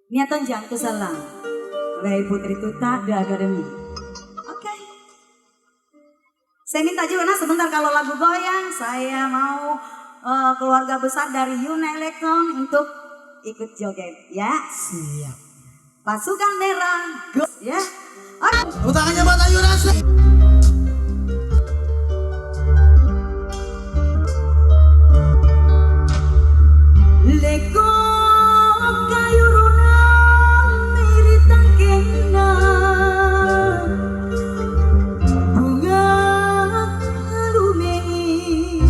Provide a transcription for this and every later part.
Niatan jam kesalang. Rai Putri Tuta The Academy. Oke. Saya minta juga sebentar kalau lagu goyang, saya mau keluarga besar dari Yuna Elektron untuk ikut joget ya. Siap. Pasukan merah, go ya. Oke. Tepuk tangannya buat Ayu Rasa. Leko kayu runang miritang kena bunga lumengi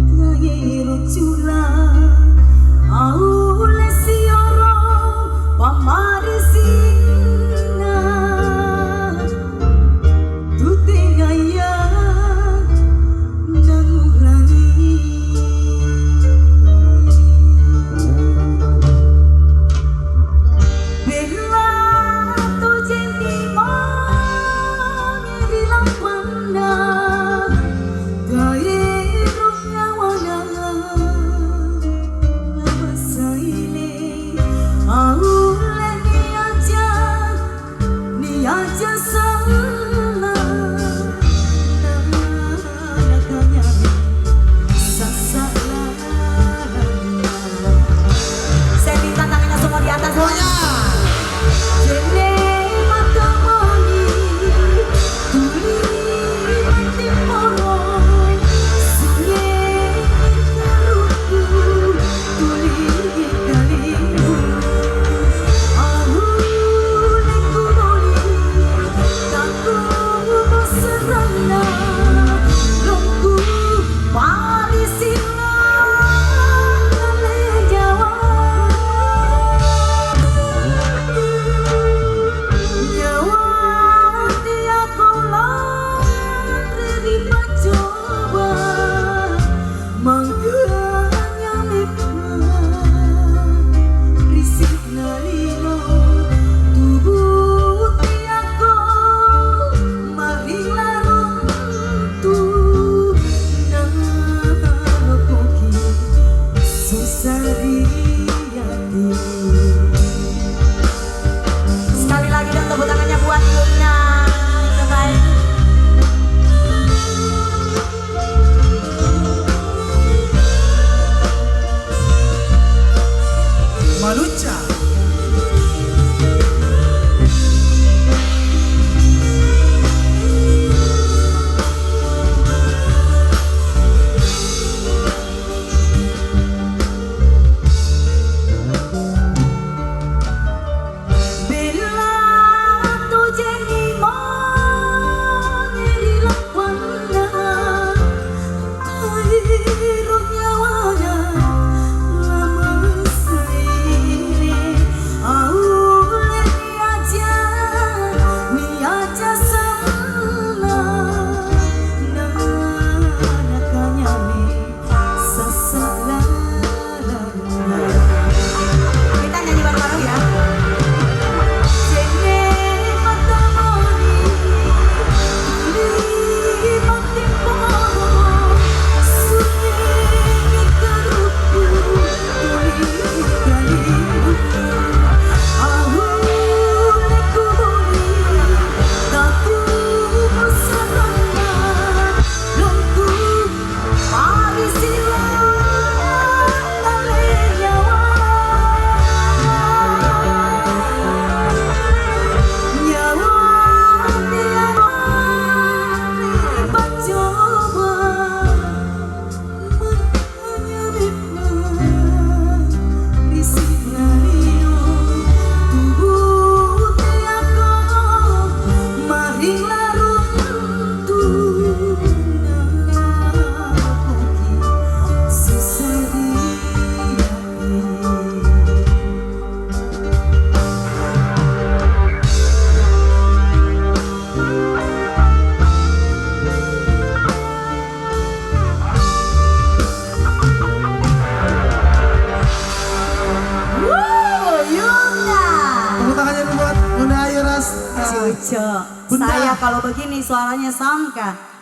ngairu curang aule sioro pamarisina tutengaya nangurangi. Sekali lagi dong tepuk tangannya buat Yuna. Maluca. Saya kalau begini suaranya Samka.